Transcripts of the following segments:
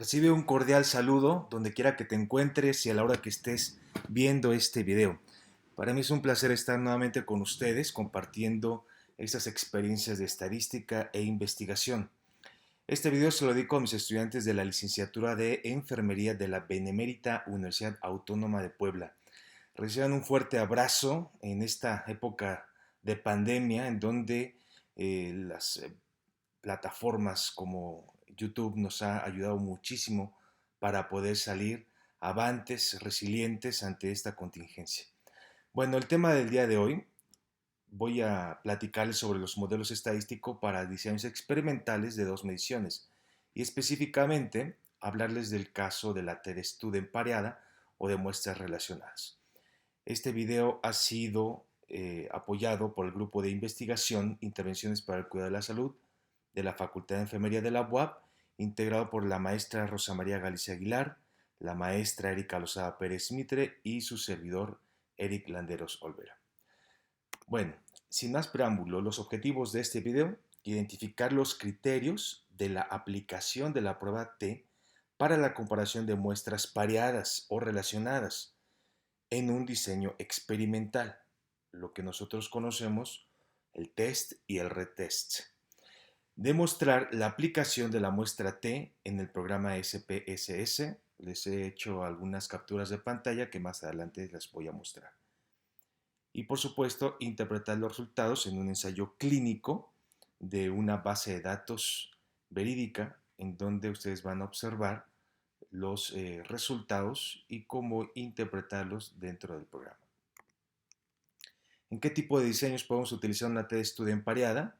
Recibe un cordial saludo donde quiera que te encuentres y a la hora que estés viendo este video. Para mí es un placer estar nuevamente con ustedes compartiendo estas experiencias de estadística e investigación. Este video se lo dedico a mis estudiantes de la licenciatura de Enfermería de la Benemérita Universidad Autónoma de Puebla. Reciban un fuerte abrazo en esta época de pandemia en donde las plataformas como YouTube nos ha ayudado muchísimo para poder salir avantes, resilientes ante esta contingencia. Bueno, el tema del día de hoy voy a platicarles sobre los modelos estadísticos para diseños experimentales de dos mediciones y específicamente hablarles del caso de la TED-Student pareada o de muestras relacionadas. Este video ha sido apoyado por el grupo de investigación Intervenciones para el Cuidado de la Salud de la Facultad de Enfermería de la UAP, integrado por la maestra Rosa María Galicia Aguilar, la maestra Erika Lozada Pérez Mitre y su servidor Eric Landeros Olvera. Bueno, sin más preámbulo, los objetivos de este video: identificar los criterios de la aplicación de la prueba T para la comparación de muestras pareadas o relacionadas en un diseño experimental, lo que nosotros conocemos el test y el retest. Demostrar la aplicación de la muestra T en el programa SPSS. Les he hecho algunas capturas de pantalla que más adelante les voy a mostrar. Y por supuesto, interpretar los resultados en un ensayo clínico de una base de datos verídica en donde ustedes van a observar los resultados y cómo interpretarlos dentro del programa. ¿En qué tipo de diseños podemos utilizar una TED-Student pareada?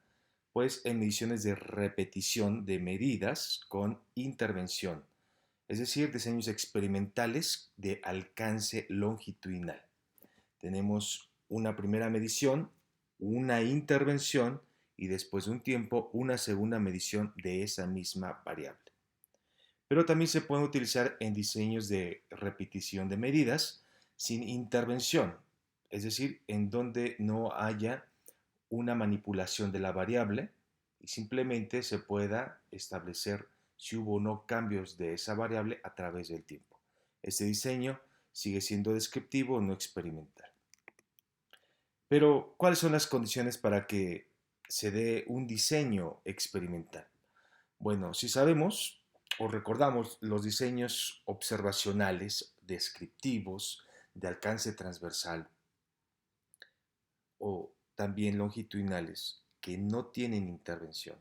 Pues en mediciones de repetición de medidas con intervención, es decir, diseños experimentales de alcance longitudinal. Tenemos una primera medición, una intervención y después de un tiempo una segunda medición de esa misma variable. Pero también se pueden utilizar en diseños de repetición de medidas sin intervención, es decir, en donde no haya una manipulación de la variable y simplemente se pueda establecer si hubo o no cambios de esa variable a través del tiempo. Este diseño sigue siendo descriptivo, no experimental. Pero, ¿cuáles son las condiciones para que se dé un diseño experimental? Bueno, si sabemos o recordamos los diseños observacionales, descriptivos, de alcance transversal o también longitudinales que no tienen intervención,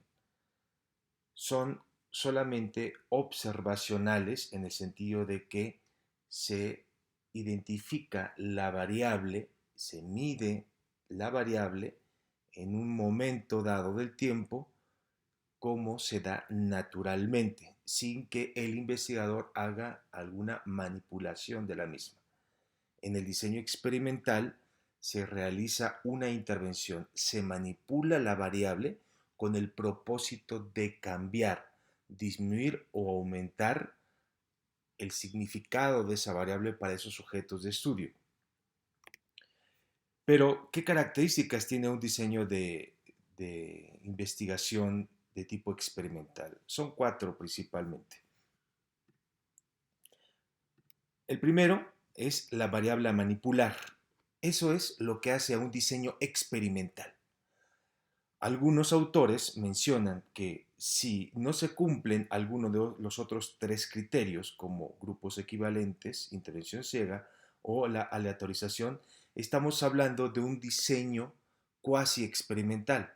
son solamente observacionales en el sentido de que se identifica la variable, se mide la variable en un momento dado del tiempo como se da naturalmente, sin que el investigador haga alguna manipulación de la misma. En el diseño experimental se realiza una intervención, se manipula la variable con el propósito de cambiar, disminuir o aumentar el significado de esa variable para esos sujetos de estudio. Pero, ¿qué características tiene un diseño de investigación de tipo experimental? Son cuatro principalmente. El primero es la variable a manipular. Eso es lo que hace a un diseño experimental. Algunos autores mencionan que si no se cumplen alguno de los otros tres criterios, como grupos equivalentes, intervención ciega o la aleatorización, estamos hablando de un diseño cuasi experimental.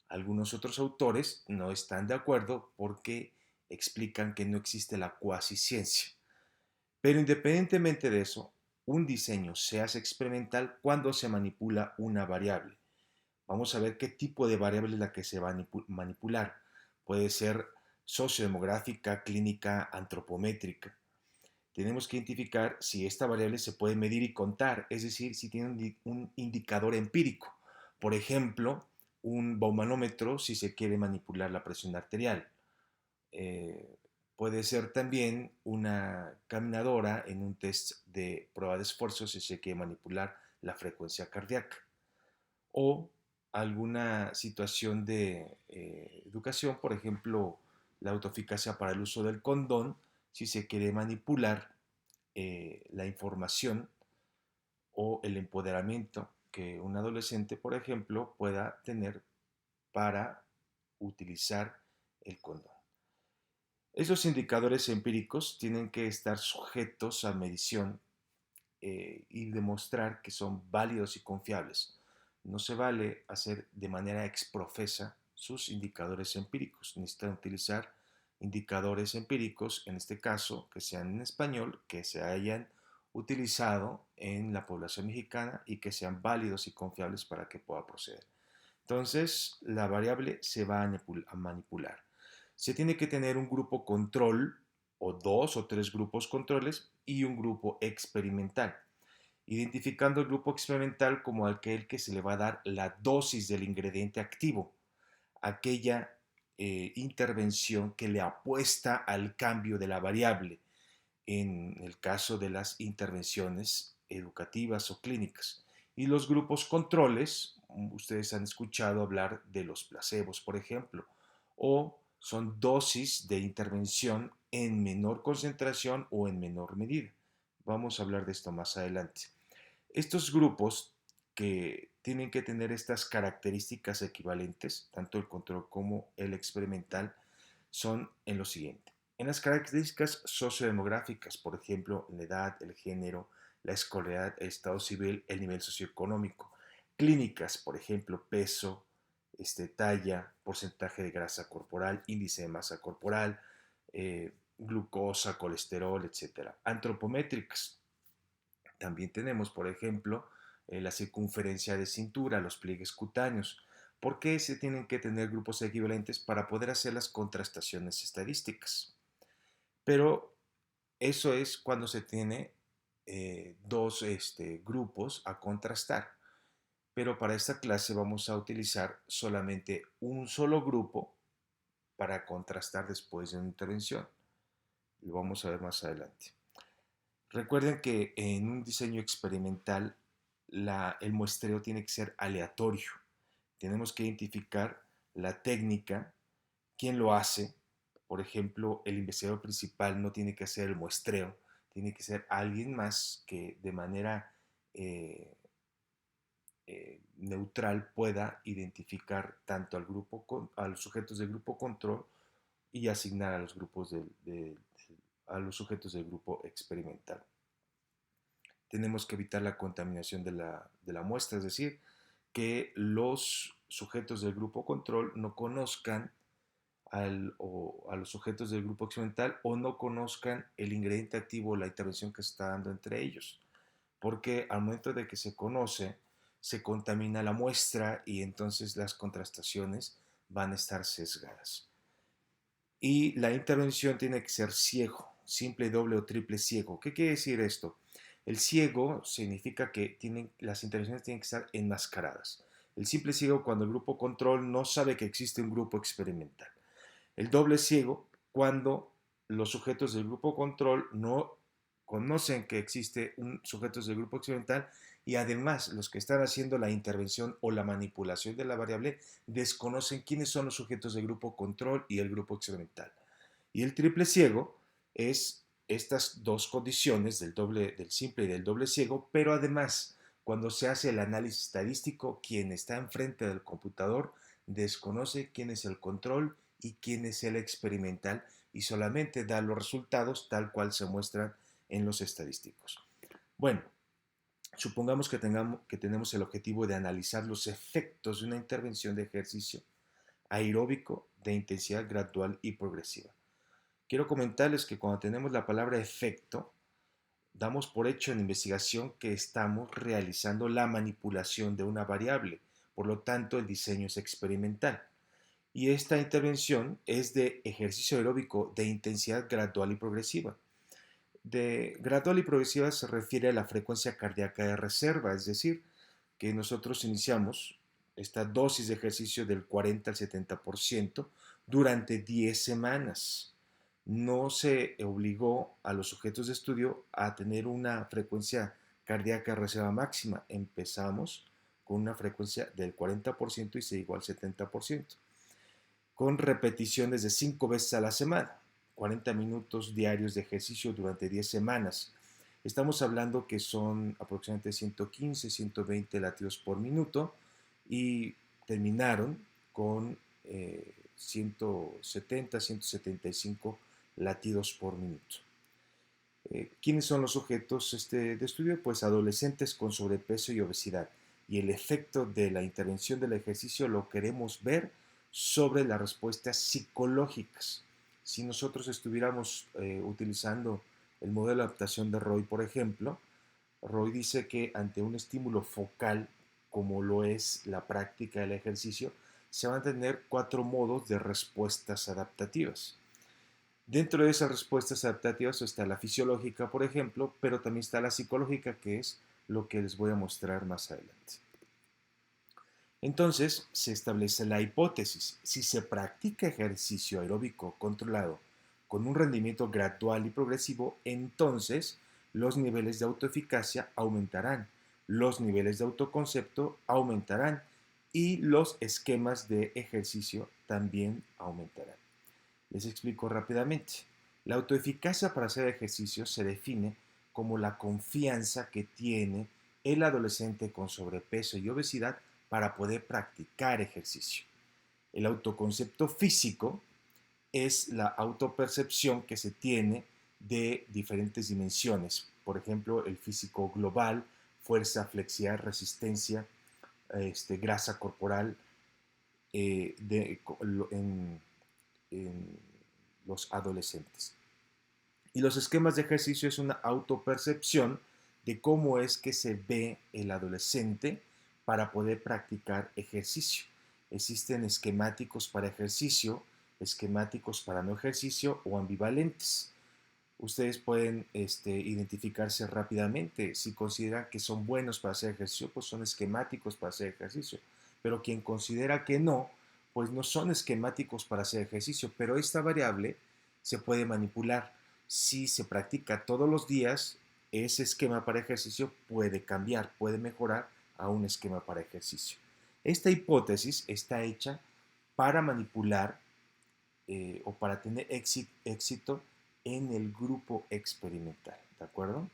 Algunos otros autores no están de acuerdo porque explican que no existe la cuasi ciencia. Pero independientemente de eso, un diseño se hace experimental cuando se manipula una variable. Vamos a ver qué tipo de variable es la que se va a manipular. Puede ser sociodemográfica, clínica, antropométrica. Tenemos que identificar si esta variable se puede medir y contar, es decir, si tiene un indicador empírico. Por ejemplo, un baumanómetro si se quiere manipular la presión arterial. Puede ser también una caminadora en un test de prueba de esfuerzo si se quiere manipular la frecuencia cardíaca. O alguna situación de educación, por ejemplo, la autoeficacia para el uso del condón, si se quiere manipular la información o el empoderamiento que un adolescente, por ejemplo, pueda tener para utilizar el condón. Esos indicadores empíricos tienen que estar sujetos a medición y demostrar que son válidos y confiables. No se vale hacer de manera exprofesa sus indicadores empíricos. Necesitan utilizar indicadores empíricos, en este caso, que sean en español, que se hayan utilizado en la población mexicana y que sean válidos y confiables para que pueda proceder. Entonces, la variable se va a manipular. Se tiene que tener un grupo control o 2 o 3 grupos controles y un grupo experimental, identificando el grupo experimental como aquel que se le va a dar la dosis del ingrediente activo, aquella intervención que le apuesta al cambio de la variable, en el caso de las intervenciones educativas o clínicas. Y los grupos controles, ustedes han escuchado hablar de los placebos, por ejemplo, o son dosis de intervención en menor concentración o en menor medida. Vamos a hablar de esto más adelante. Estos grupos que tienen que tener estas características equivalentes, tanto el control como el experimental, son en lo siguiente. En las características sociodemográficas, por ejemplo, la edad, el género, la escolaridad, el estado civil, el nivel socioeconómico. Clínicas, por ejemplo, peso, talla, porcentaje de grasa corporal, índice de masa corporal, glucosa, colesterol, etc. Antropométricas. También tenemos, por ejemplo, la circunferencia de cintura, los pliegues cutáneos. ¿Por qué se tienen que tener grupos equivalentes? Para poder hacer las contrastaciones estadísticas. Pero eso es cuando se tiene dos grupos a contrastar. Pero para esta clase vamos a utilizar solamente un solo grupo para contrastar después de una intervención. Lo vamos a ver más adelante. Recuerden que en un diseño experimental el muestreo tiene que ser aleatorio. Tenemos que identificar la técnica, quién lo hace. Por ejemplo, el investigador principal no tiene que hacer el muestreo, tiene que ser alguien más que de manera neutral pueda identificar tanto a los sujetos del grupo control y asignar a los a los sujetos del grupo experimental. Tenemos que evitar la contaminación de la muestra, es decir, que los sujetos del grupo control no conozcan a los sujetos del grupo experimental o no conozcan el ingrediente activo o la intervención que se está dando entre ellos. Porque al momento de que se conoce, se contamina la muestra y entonces las contrastaciones van a estar sesgadas. Y la intervención tiene que ser ciego, simple, doble o triple ciego. ¿Qué quiere decir esto? El ciego significa que las intervenciones tienen que estar enmascaradas. El simple ciego cuando el grupo control no sabe que existe un grupo experimental. El doble ciego cuando los sujetos del grupo control no conocen que existe un sujetos del grupo experimental y además los que están haciendo la intervención o la manipulación de la variable desconocen quiénes son los sujetos del grupo control y el grupo experimental. Y el triple ciego es estas dos condiciones del simple y del doble ciego, pero además cuando se hace el análisis estadístico, quien está enfrente del computador desconoce quién es el control y quién es el experimental y solamente da los resultados tal cual se muestran en los estadísticos. Bueno, supongamos que tenemos el objetivo de analizar los efectos de una intervención de ejercicio aeróbico de intensidad gradual y progresiva. Quiero comentarles que cuando tenemos la palabra efecto, damos por hecho en investigación que estamos realizando la manipulación de una variable, por lo tanto el diseño es experimental. Y esta intervención es de ejercicio aeróbico de intensidad gradual y progresiva. De gradual y progresiva se refiere a la frecuencia cardíaca de reserva, es decir, que nosotros iniciamos esta dosis de ejercicio del 40 al 70% durante 10 semanas. No se obligó a los sujetos de estudio a tener una frecuencia cardíaca de reserva máxima. Empezamos con una frecuencia del 40% y se llegó al 70%, con repeticiones de 5 veces a la semana. 40 minutos diarios de ejercicio durante 10 semanas. Estamos hablando que son aproximadamente 115, 120 latidos por minuto y terminaron con 170, 175 latidos por minuto. ¿Quiénes son los sujetos de estudio? Pues adolescentes con sobrepeso y obesidad. Y el efecto de la intervención del ejercicio lo queremos ver sobre las respuestas psicológicas. Si nosotros estuviéramos utilizando el modelo de adaptación de Roy, por ejemplo, Roy dice que ante un estímulo focal, como lo es la práctica del ejercicio, se van a tener 4 modos de respuestas adaptativas. Dentro de esas respuestas adaptativas está la fisiológica, por ejemplo, pero también está la psicológica, que es lo que les voy a mostrar más adelante. Entonces, se establece la hipótesis. Si se practica ejercicio aeróbico controlado con un rendimiento gradual y progresivo, entonces los niveles de autoeficacia aumentarán, los niveles de autoconcepto aumentarán y los esquemas de ejercicio también aumentarán. Les explico rápidamente. La autoeficacia para hacer ejercicio se define como la confianza que tiene el adolescente con sobrepeso y obesidad para poder practicar ejercicio. El autoconcepto físico es la autopercepción que se tiene de diferentes dimensiones. Por ejemplo, el físico global, fuerza, flexibilidad, resistencia, grasa corporal, en los adolescentes. Y los esquemas de ejercicio es una autopercepción de cómo es que se ve el adolescente para poder practicar ejercicio. Existen esquemáticos para ejercicio, esquemáticos para no ejercicio o ambivalentes. Ustedes pueden identificarse rápidamente. Si consideran que son buenos para hacer ejercicio, pues son esquemáticos para hacer ejercicio. Pero quien considera que no, pues no son esquemáticos para hacer ejercicio. Pero esta variable se puede manipular. Si se practica todos los días, ese esquema para ejercicio puede cambiar, puede mejorar a un esquema para ejercicio. Esta hipótesis está hecha para manipular o para tener éxito en el grupo experimental, ¿de acuerdo?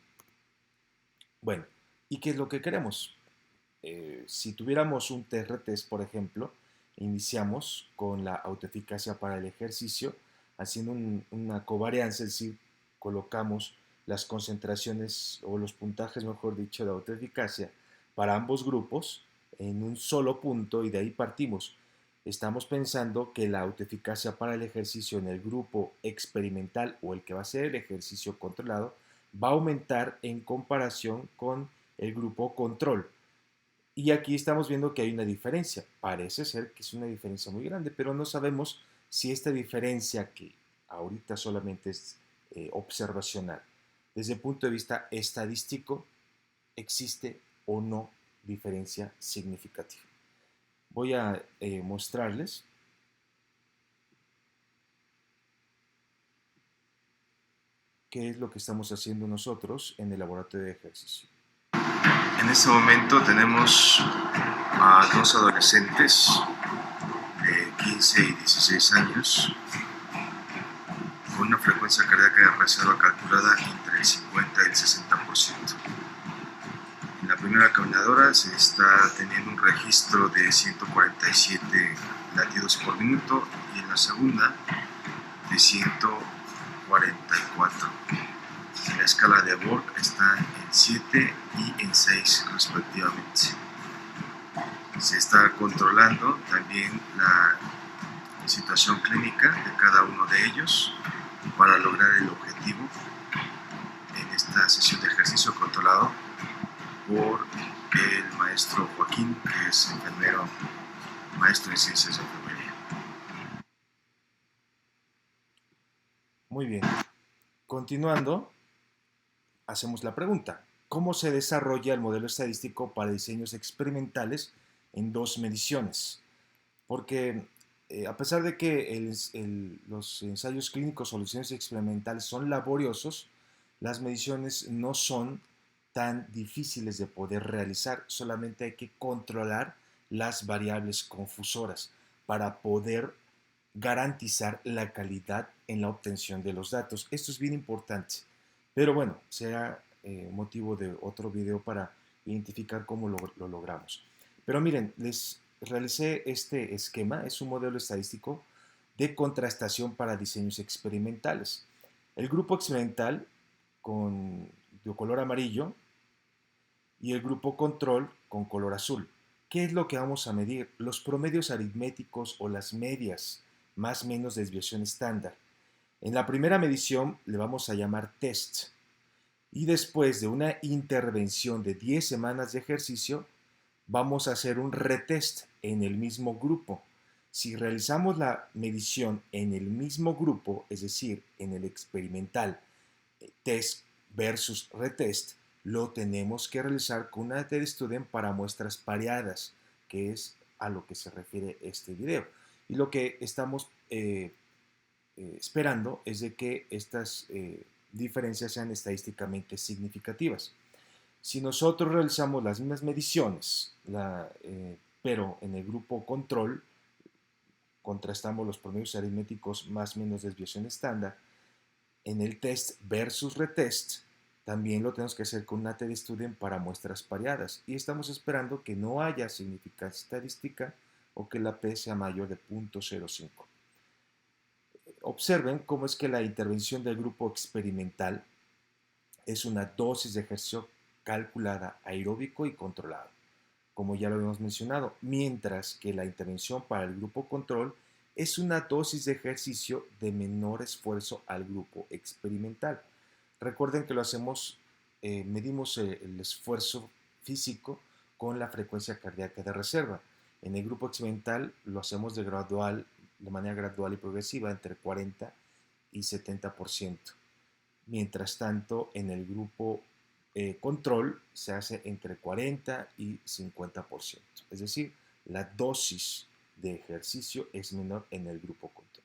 Bueno, ¿y qué es lo que queremos? Si tuviéramos un TR-test, por ejemplo, iniciamos con la autoeficacia para el ejercicio, haciendo una covarianza, es decir, colocamos las concentraciones o los puntajes, mejor dicho, de autoeficacia para ambos grupos en un solo punto y de ahí partimos. Estamos pensando que la autoeficacia para el ejercicio en el grupo experimental o el que va a ser el ejercicio controlado va a aumentar en comparación con el grupo control. Y aquí estamos viendo que hay una diferencia. Parece ser que es una diferencia muy grande, pero no sabemos si esta diferencia, que ahorita solamente es observacional, desde el punto de vista estadístico, existe o no diferencia significativa. Voy a mostrarles qué es lo que estamos haciendo nosotros en el laboratorio de ejercicio. En este momento tenemos a dos adolescentes de 15 y 16 años con una frecuencia cardíaca de reserva calculada entre el 50 y el 60%. En la primera caminadora se está teniendo un registro de 147 latidos por minuto y en la segunda de 144. En la escala de Borg está en 7 y en 6 respectivamente. Se está controlando también la situación clínica de cada uno de ellos para lograr el objetivo en esta sesión de ejercicio controlado por el maestro Joaquín, que es enfermero, maestro en ciencias de enfermería. Muy bien. Continuando, hacemos la pregunta: ¿cómo se desarrolla el modelo estadístico para diseños experimentales en dos mediciones? Porque a pesar de que los ensayos clínicos o los diseños experimentales son laboriosos, las mediciones no son tan difíciles de poder realizar, solamente hay que controlar las variables confusoras para poder garantizar la calidad en la obtención de los datos. Esto es bien importante. Pero bueno, será motivo de otro video para identificar cómo lo logramos. Pero miren, les realicé este esquema, es un modelo estadístico de contrastación para diseños experimentales. El grupo experimental de color amarillo y el grupo control con color azul. ¿Qué es lo que vamos a medir? Los promedios aritméticos o las medias, más o menos desviación estándar. En la primera medición le vamos a llamar test y después de una intervención de 10 semanas de ejercicio vamos a hacer un retest en el mismo grupo. Si realizamos la medición en el mismo grupo, es decir, en el experimental, test versus retest, lo tenemos que realizar con una test student para muestras pareadas, que es a lo que se refiere este video. Y lo que estamos esperando es de que estas diferencias sean estadísticamente significativas. Si nosotros realizamos las mismas mediciones, pero en el grupo control, contrastamos los promedios aritméticos más o menos desviación estándar, en el test versus retest, también lo tenemos que hacer con una t student para muestras pareadas y estamos esperando que no haya significancia estadística o que la p sea mayor de 0.05. Observen cómo es que la intervención del grupo experimental es una dosis de ejercicio calculada aeróbico y controlado, como ya lo habíamos mencionado, mientras que la intervención para el grupo control es una dosis de ejercicio de menor esfuerzo al grupo experimental. Recuerden que lo hacemos, medimos el esfuerzo físico con la frecuencia cardíaca de reserva. En el grupo experimental lo hacemos de manera gradual y progresiva entre 40 y 70%. Mientras tanto, en el grupo control se hace entre 40 y 50%. Es decir, la dosis de ejercicio es menor en el grupo control.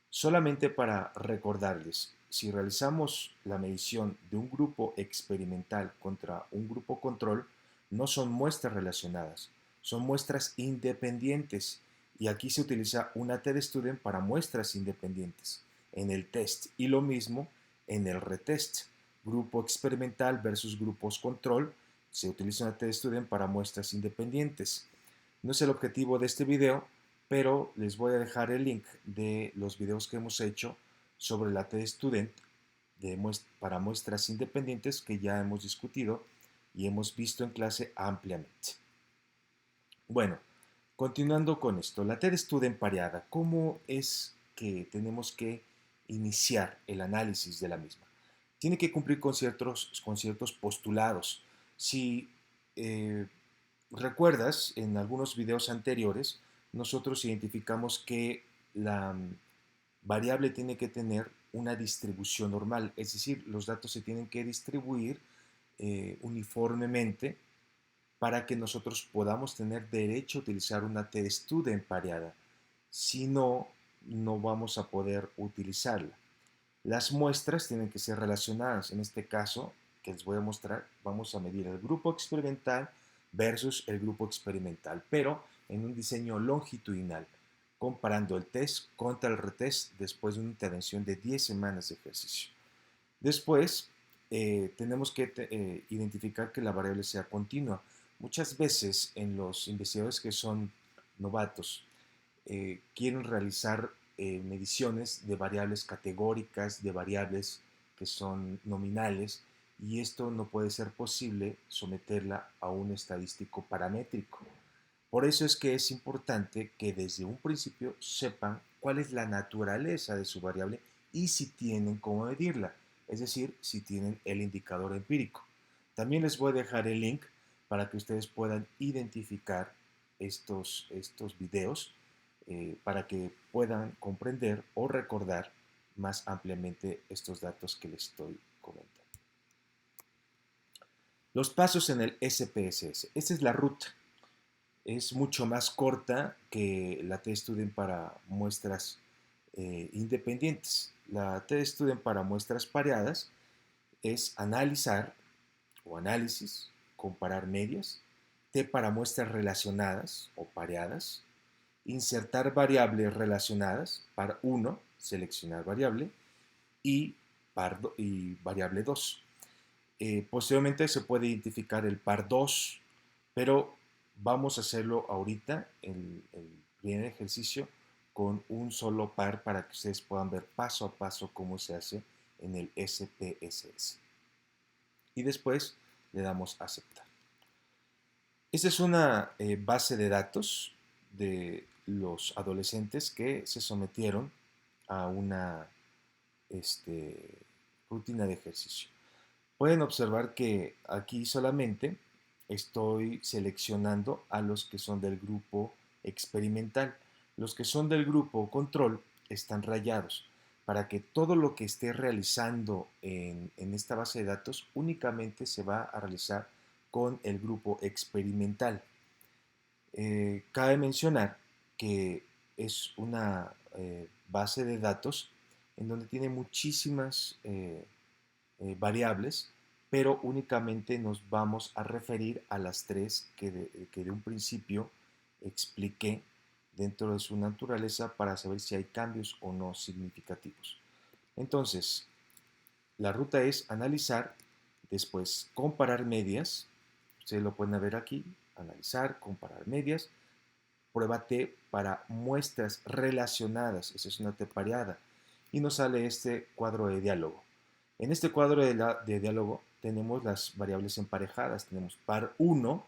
Solamente para recordarles, si realizamos la medición de un grupo experimental contra un grupo control, no son muestras relacionadas, son muestras independientes. Y aquí se utiliza una t-student para muestras independientes en el test y lo mismo en el retest. Grupo experimental versus grupos control, se utiliza una t-student para muestras independientes. No es el objetivo de este video, pero les voy a dejar el link de los videos que hemos hecho sobre la t-student para muestras independientes que ya hemos discutido y hemos visto en clase ampliamente. Bueno, continuando con esto, la t-student pareada, ¿cómo es que tenemos que iniciar el análisis de la misma? Tiene que cumplir con ciertos postulados. Si recuerdas, en algunos videos anteriores, nosotros identificamos que la variable tiene que tener una distribución normal, es decir, los datos se tienen que distribuir uniformemente para que nosotros podamos tener derecho a utilizar una t-student pareada. Si no, no vamos a poder utilizarla. Las muestras tienen que ser relacionadas. En este caso, que les voy a mostrar, vamos a medir el grupo experimental versus el grupo experimental, pero en un diseño longitudinal, comparando el test contra el retest después de una intervención de 10 semanas de ejercicio. Después, tenemos que identificar que la variable sea continua. Muchas veces en los investigadores que son novatos quieren realizar mediciones de variables categóricas, de variables que son nominales, y esto no puede ser posible someterla a un estadístico paramétrico. Por eso es que es importante que desde un principio sepan cuál es la naturaleza de su variable y si tienen cómo medirla, es decir, si tienen el indicador empírico. También les voy a dejar el link para que ustedes puedan identificar estos videos para que puedan comprender o recordar más ampliamente estos datos que les estoy comentando. Los pasos en el SPSS. Esta es la ruta. Es mucho más corta que la t-student para muestras independientes. La t-student para muestras pareadas es analizar o análisis, comparar medias, T para muestras relacionadas o pareadas, insertar variables relacionadas, par 1, seleccionar variable, y variable 2. Posteriormente se puede identificar el par 2, pero vamos a hacerlo ahorita, el primer ejercicio, con un solo par para que ustedes puedan ver paso a paso cómo se hace en el SPSS. Y después le damos a aceptar. Esta es una base de datos de los adolescentes que se sometieron a una rutina de ejercicio. Pueden observar que aquí solamente estoy seleccionando a los que son del grupo experimental. Los que son del grupo control están rayados para que todo lo que esté realizando en esta base de datos únicamente se va a realizar con el grupo experimental. Cabe mencionar que es una base de datos en donde tiene muchísimas variables, pero únicamente nos vamos a referir a las tres que de un principio expliqué dentro de su naturaleza para saber si hay cambios o no significativos. Entonces, la ruta es analizar, después comparar medias, ustedes lo pueden ver aquí, analizar, comparar medias, prueba T para muestras relacionadas, esa es una T pareada, y nos sale este cuadro de diálogo. En este cuadro de diálogo tenemos las variables emparejadas, tenemos par 1,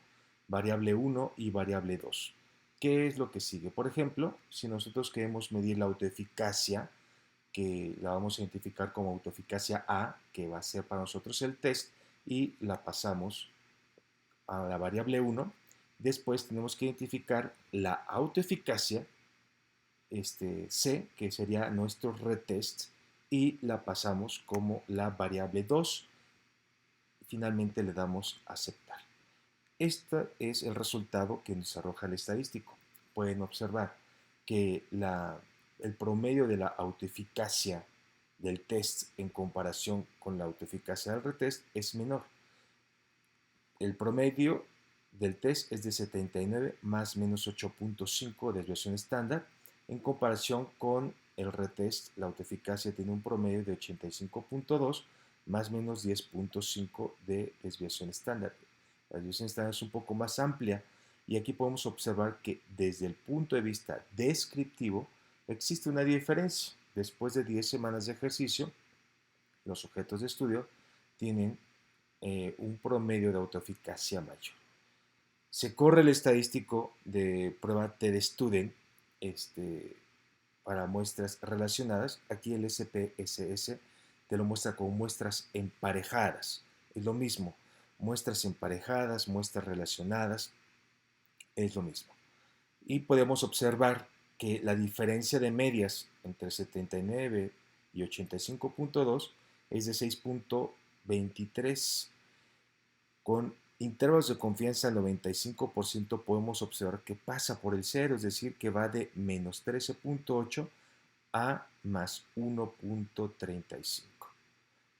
variable 1 y variable 2. ¿Qué es lo que sigue? Por ejemplo, si nosotros queremos medir la autoeficacia, que la vamos a identificar como autoeficacia A, que va a ser para nosotros el test, y la pasamos a la variable 1. Después tenemos que identificar la autoeficacia, C, que sería nuestro retest, y la pasamos como la variable 2. Finalmente le damos a aceptar. Este es el resultado que nos arroja el estadístico. Pueden observar que el promedio de la autoeficacia del test en comparación con la autoeficacia del retest es menor. El promedio del test es de 79 más menos 8.5 de desviación estándar. En comparación con el retest, la autoeficacia tiene un promedio de 85.2 más menos 10.5 de desviación estándar. La desviación estándar es un poco más amplia y aquí podemos observar que desde el punto de vista descriptivo existe una diferencia. Después de 10 semanas de ejercicio, los sujetos de estudio tienen un promedio de autoeficacia mayor. Se corre el estadístico de prueba TED-Student para muestras relacionadas. Aquí el SPSS te lo muestra como muestras emparejadas. Es lo mismo. Muestras emparejadas, muestras relacionadas, es lo mismo. Y podemos observar que la diferencia de medias entre 79 y 85.2 es de 6.23. Con intervalos de confianza al 95% podemos observar que pasa por el 0, es decir, que va de menos 13.8 a más 1.35.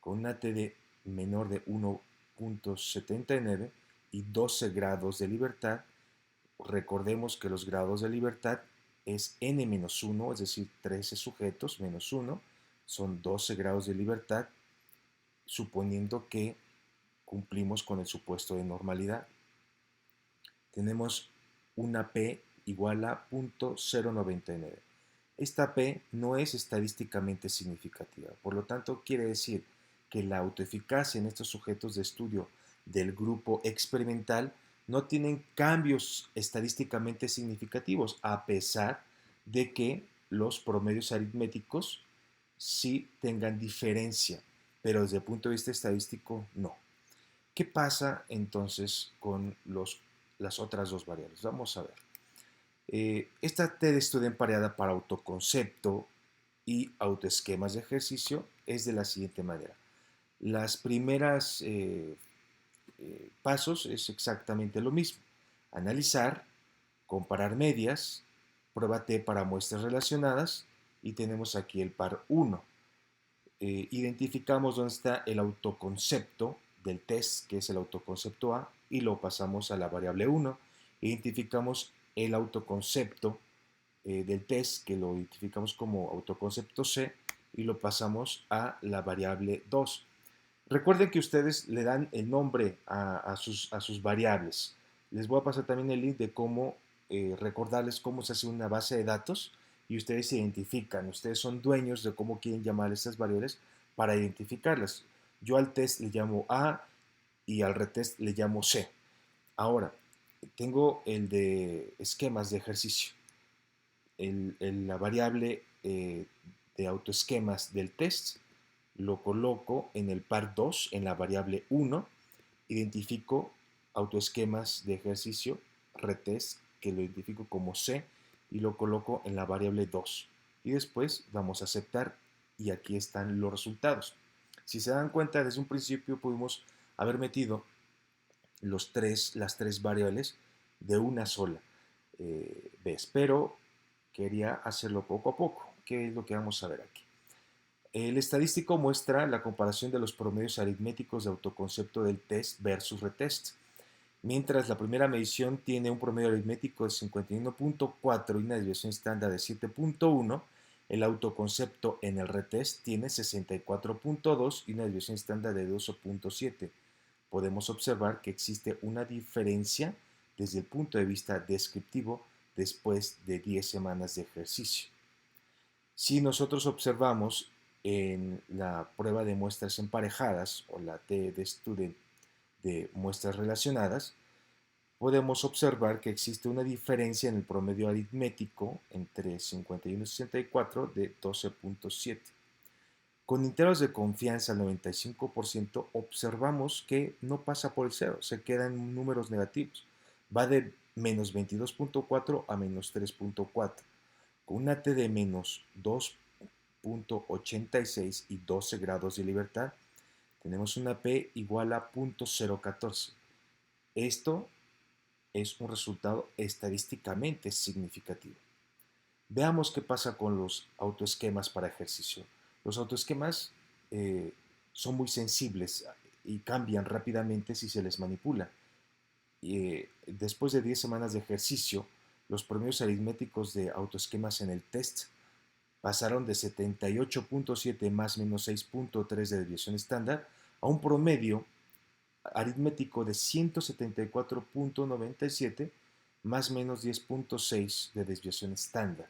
Con una TD menor de 1.79 y 12 grados de libertad, recordemos que los grados de libertad es n-1, es decir, 13 sujetos menos 1, son 12 grados de libertad, suponiendo que cumplimos con el supuesto de normalidad. Tenemos una P igual a 0.099. Esta P no es estadísticamente significativa, por lo tanto quiere decir que la autoeficacia en estos sujetos de estudio del grupo experimental no tienen cambios estadísticamente significativos, a pesar de que los promedios aritméticos sí tengan diferencia, pero desde el punto de vista estadístico no. ¿Qué pasa entonces con las otras dos variables? Vamos a ver. Esta TED-Student pareada para autoconcepto y autoesquemas de ejercicio es de la siguiente manera. Las primeras pasos es exactamente lo mismo. Analizar, comparar medias, prueba T para muestras relacionadas y tenemos aquí el par 1. Identificamos dónde está el autoconcepto del test, que es el autoconcepto A, y lo pasamos a la variable 1. Identificamos el autoconcepto del test, que lo identificamos como autoconcepto C, y lo pasamos a la variable 2. Recuerden que ustedes le dan el nombre a sus variables. Les voy a pasar también el link de cómo recordarles cómo se hace una base de datos y ustedes se identifican. Ustedes son dueños de cómo quieren llamar estas variables para identificarlas. Yo al test le llamo A y al retest le llamo C. Ahora, tengo el de esquemas de ejercicio. La variable de autoesquemas del test lo coloco en el par 2, en la variable 1, identifico autoesquemas de ejercicio, retest, que lo identifico como C, y lo coloco en la variable 2. Y después vamos a aceptar, y aquí están los resultados. Si se dan cuenta, desde un principio pudimos haber metido las tres variables de una sola vez, pero quería hacerlo poco a poco, que es lo que vamos a ver aquí. El estadístico muestra la comparación de los promedios aritméticos de autoconcepto del test versus retest. Mientras la primera medición tiene un promedio aritmético de 51.4 y una desviación estándar de 7.1, el autoconcepto en el retest tiene 64.2 y una desviación estándar de 12.7. Podemos observar que existe una diferencia desde el punto de vista descriptivo después de 10 semanas de ejercicio. Si nosotros observamos en la prueba de muestras emparejadas o la TED Student de muestras relacionadas, podemos observar que existe una diferencia en el promedio aritmético entre 51 y 64 de 12.7. Con intervalos de confianza al 95%, observamos que no pasa por el cero, se queda en números negativos. Va de menos 22.4 a menos 3.4. Con una T de menos 2.86 y 12 grados de libertad, tenemos una P igual a 0.014. Esto es un resultado estadísticamente significativo. Veamos qué pasa con los autoesquemas para ejercicio. Los autoesquemas son muy sensibles y cambian rápidamente si se les manipula. Después de 10 semanas de ejercicio, los promedios aritméticos de autoesquemas en el test pasaron de 78.7 más menos 6.3 de desviación estándar a un promedio aritmético de 174.97 más menos 10.6 de desviación estándar.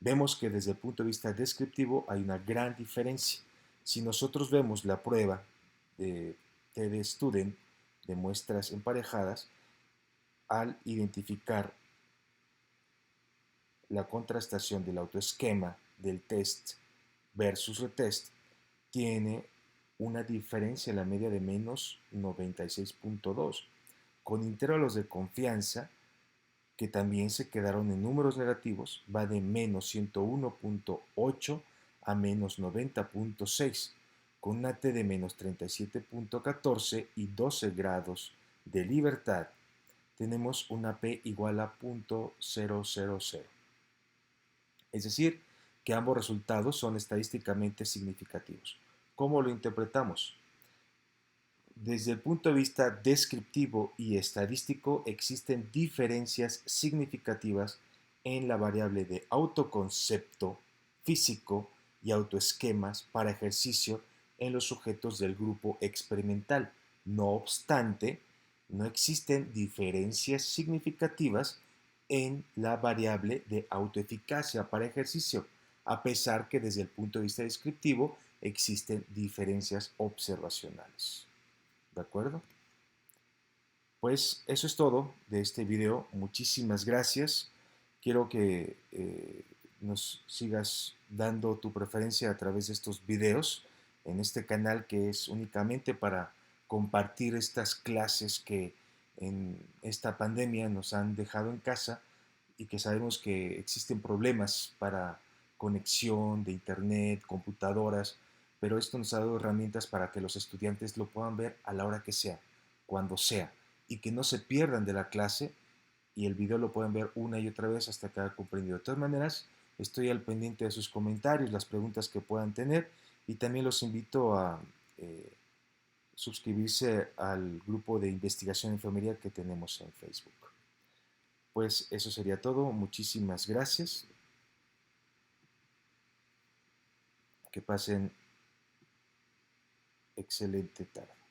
Vemos que desde el punto de vista descriptivo hay una gran diferencia. Si nosotros vemos la prueba de TD Student de muestras emparejadas, al identificar la contrastación del autoesquema del test versus retest, tiene una diferencia en la media de menos 96.2, con intervalos de confianza que también se quedaron en números negativos, va de menos 101.8 a menos 90.6, con una T de menos 37.14 y 12 grados de libertad, tenemos una P igual a 0.000. Es decir, que ambos resultados son estadísticamente significativos. ¿Cómo lo interpretamos? Desde el punto de vista descriptivo y estadístico existen diferencias significativas en la variable de autoconcepto físico y autoesquemas para ejercicio en los sujetos del grupo experimental. No obstante, no existen diferencias significativas en la variable de autoeficacia para ejercicio, a pesar que desde el punto de vista descriptivo existen diferencias observacionales. ¿De acuerdo? Pues eso es todo de este video. Muchísimas gracias. Quiero que nos sigas dando tu preferencia a través de estos videos en este canal que es únicamente para compartir estas clases que en esta pandemia nos han dejado en casa y que sabemos que existen problemas para conexión de internet, computadoras, pero esto nos ha dado herramientas para que los estudiantes lo puedan ver a la hora que sea, cuando sea, y que no se pierdan de la clase y el video lo pueden ver una y otra vez hasta quedar comprendido. De todas maneras, estoy al pendiente de sus comentarios, las preguntas que puedan tener y también los invito a suscribirse al grupo de investigación en enfermería que tenemos en Facebook. Pues eso sería todo. Muchísimas gracias. Que pasen excelente tarde.